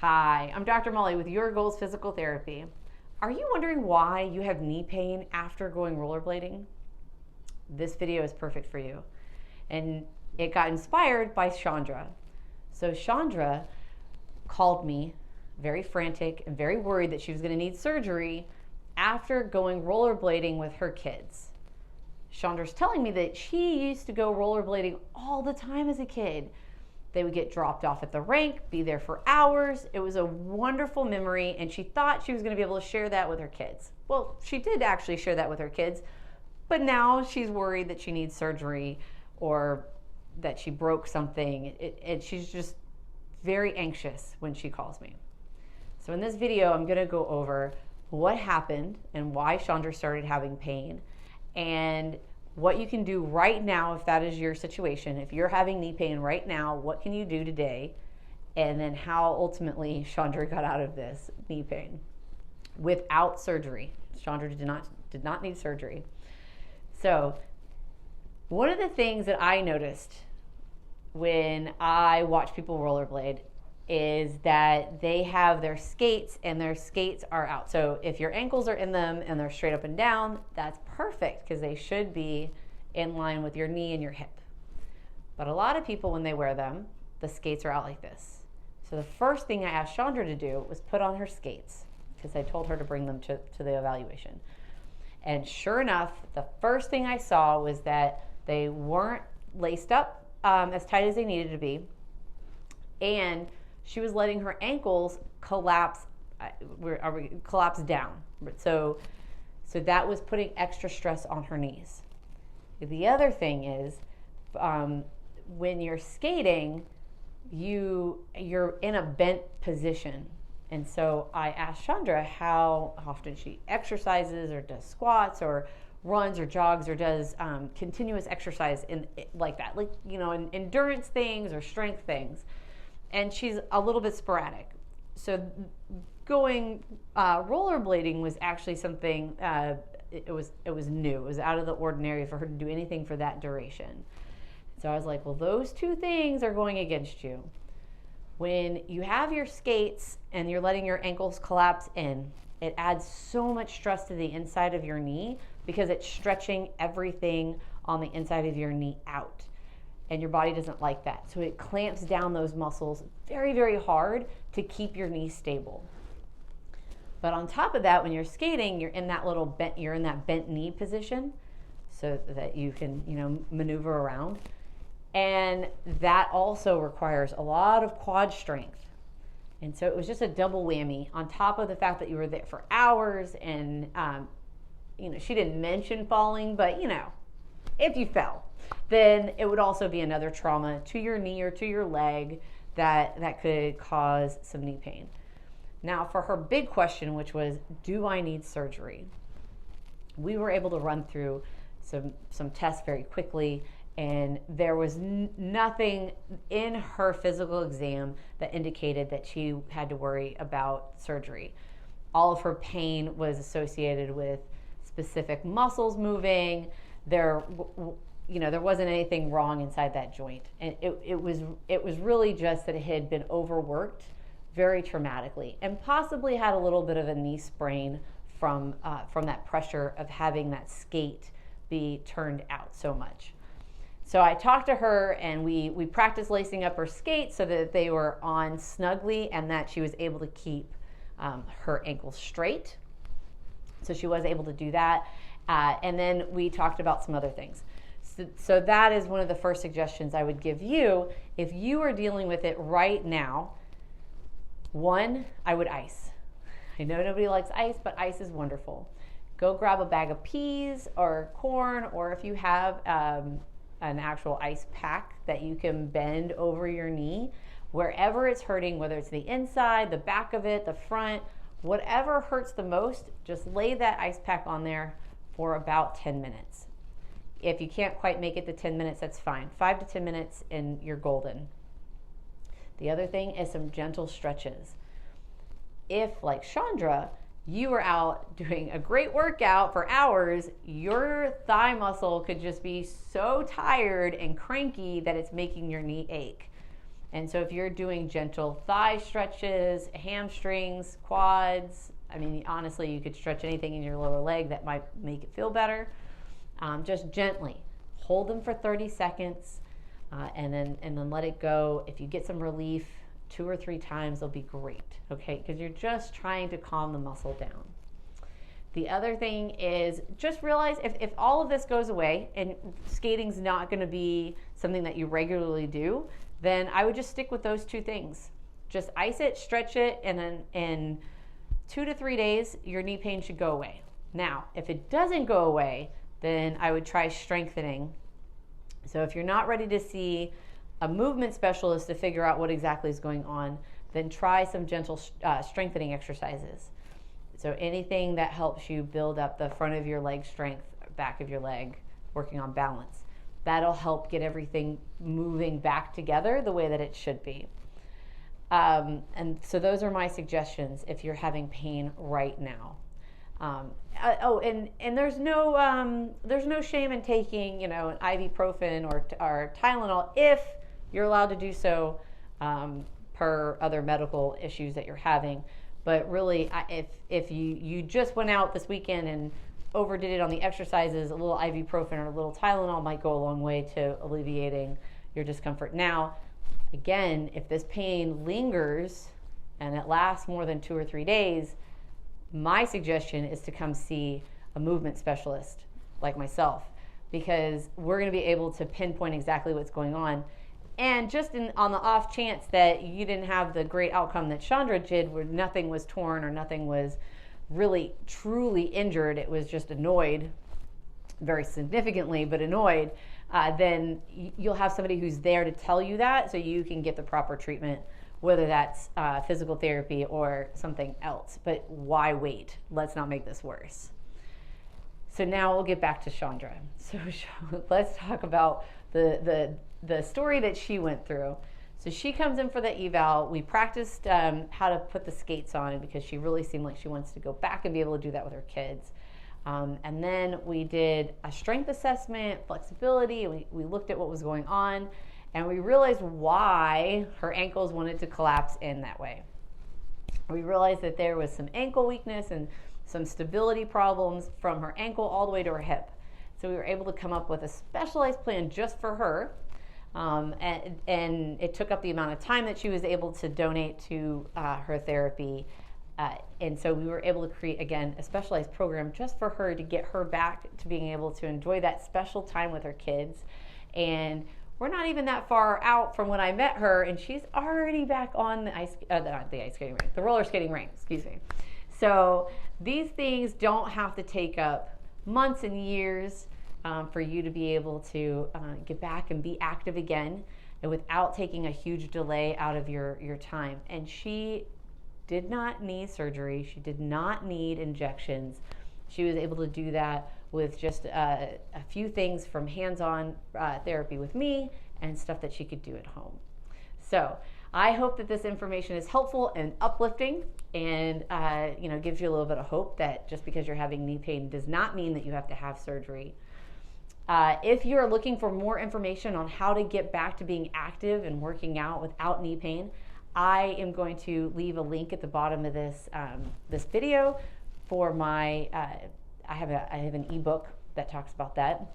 Hi, I'm Dr. Molly with Your Goals Physical Therapy. Are you wondering why you have knee pain after going rollerblading? This video is perfect for you. And it got inspired by Shandra. So Shandra called me very frantic and very worried that she was going to need surgery after going rollerblading with her kids. Chandra's telling me that she used to go rollerblading all the time as a kid. They would get dropped off at the rink, be there for hours. It was a wonderful memory, and she thought she was going to be able to share that with her kids. Well, she did actually share that with her kids, but now she's worried that she needs surgery or that she broke something, and she's just very anxious when she calls me. So in this video, I'm going to go over what happened and why Shandra started having pain, and what you can do right now if that is your situation. If you're having knee pain right now, what can you do today? And then how ultimately Shandra got out of this knee pain without surgery. Shandra did not need surgery. So one of the things that I noticed when I watch people rollerblade is that they have their skates and their skates are out. So if your ankles are in them and they're straight up and down, that's perfect because they should be in line with your knee and your hip. But a lot of people, when they wear them, the skates are out like this. So the first thing I asked Shandra to do was put on her skates because I told her to bring them to the evaluation. And sure enough, the first thing I saw was that they weren't laced up as tight as they needed to be, and she was letting her ankles collapse down. So that was putting extra stress on her knees. The other thing is, when you're skating, you're in a bent position. And so I asked Chandra how often she exercises or does squats or runs or jogs or does continuous exercise like that, like, endurance things or strength things. And she's a little bit sporadic. So going rollerblading was actually something, it was new. It was out of the ordinary for her to do anything for that duration. So I was like, well, those two things are going against you. When you have your skates and you're letting your ankles collapse in, it adds so much stress to the inside of your knee because it's stretching everything on the inside of your knee out. And your body doesn't like that. So it clamps down those muscles very, very hard to keep your knee stable. But on top of that, when you're skating, you're in that bent knee position so that you can, maneuver around. And that also requires a lot of quad strength. And so it was just a double whammy on top of the fact that you were there for hours. And, she didn't mention falling, but, if you fell, then it would also be another trauma to your knee or to your leg that could cause some knee pain. Now, for her big question, which was, do I need surgery? We were able to run through some tests very quickly, and there was nothing in her physical exam that indicated that she had to worry about surgery. All of her pain was associated with specific muscles moving. There wasn't anything wrong inside that joint. And it was really just that it had been overworked very traumatically and possibly had a little bit of a knee sprain from that pressure of having that skate be turned out so much. So I talked to her and we practiced lacing up her skates so that they were on snugly and that she was able to keep her ankles straight. So she was able to do that. And then we talked about some other things. So that is one of the first suggestions I would give you if you are dealing with it right now. One, I would ice. I know nobody likes ice, but ice is wonderful. Go grab a bag of peas or corn, or if you have an actual ice pack that you can bend over your knee, wherever it's hurting, whether it's the inside, the back of it, the front, whatever hurts the most, just lay that ice pack on there for about 10 minutes. If you can't quite make it to 10 minutes, that's fine. 5 to 10 minutes and you're golden. The other thing is some gentle stretches. If, like Chandra, you were out doing a great workout for hours, your thigh muscle could just be so tired and cranky that it's making your knee ache. And so if you're doing gentle thigh stretches, hamstrings, quads, I mean, honestly, you could stretch anything in your lower leg that might make it feel better. Just gently hold them for 30 seconds and then let it go. If you get some relief 2 or 3 times, it'll be great, okay? Because you're just trying to calm the muscle down. The other thing is just realize if all of this goes away and skating's not going to be something that you regularly do, then I would just stick with those 2 things. Just ice it, stretch it, and then in 2 to 3 days, your knee pain should go away. Now, if it doesn't go away, then I would try strengthening. So if you're not ready to see a movement specialist to figure out what exactly is going on, then try some gentle strengthening exercises. So anything that helps you build up the front of your leg strength, back of your leg, working on balance. That'll help get everything moving back together the way that it should be. And so those are my suggestions if you're having pain right now. And there's no shame in taking, an ibuprofen or Tylenol if you're allowed to do so per other medical issues that you're having. But really, if you just went out this weekend and overdid it on the exercises, a little ibuprofen or a little Tylenol might go a long way to alleviating your discomfort. Now, again, if this pain lingers and it lasts more than 2 or 3 days, my suggestion is to come see a movement specialist like myself, because we're going to be able to pinpoint exactly what's going on. And just on the off chance that you didn't have the great outcome that Shandra did, where nothing was torn or nothing was really truly injured, it was just annoyed, very significantly, but annoyed, then you'll have somebody who's there to tell you that so you can get the proper treatment, whether that's physical therapy or something else. But why wait? Let's not make this worse. So now we'll get back to Shandra. So let's talk about the story that she went through. So she comes in for the eval. We practiced how to put the skates on because she really seemed like she wants to go back and be able to do that with her kids. And then we did a strength assessment, flexibility. We looked at what was going on, and we realized why her ankles wanted to collapse in that way. We realized that there was some ankle weakness and some stability problems from her ankle all the way to her hip. So we were able to come up with a specialized plan just for her. And it took up the amount of time that she was able to donate to her therapy. And so we were able to create, again, a specialized program just for her to get her back to being able to enjoy that special time with her kids. And we're not even that far out from when I met her, and she's already back on the roller skating rink, excuse me. So these things don't have to take up months and years for you to be able to get back and be active again, and without taking a huge delay out of your time. And she did not need surgery. She did not need injections. She was able to do that with just a few things from hands-on therapy with me and stuff that she could do at home. So I hope that this information is helpful and uplifting, and gives you a little bit of hope that just because you're having knee pain does not mean that you have to have surgery. If you're looking for more information on how to get back to being active and working out without knee pain, I am going to leave a link at the bottom of this video for my. I have an ebook that talks about that.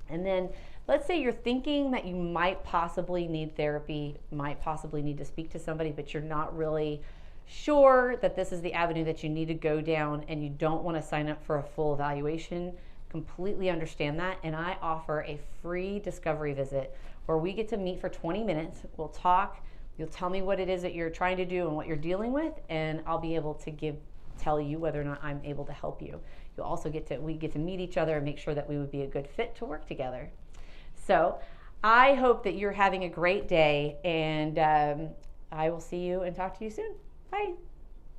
And then let's say you're thinking that you might possibly need therapy, might possibly need to speak to somebody, but you're not really sure that this is the avenue that you need to go down, and you don't want to sign up for a full evaluation. Completely understand that, and I offer a free discovery visit where we get to meet for 20 minutes. We'll talk. You'll tell me what it is that you're trying to do and what you're dealing with, and I'll be able to tell you whether or not I'm able to help you. You'll also we get to meet each other and make sure that we would be a good fit to work together. So I hope that you're having a great day, and I will see you and talk to you soon. Bye.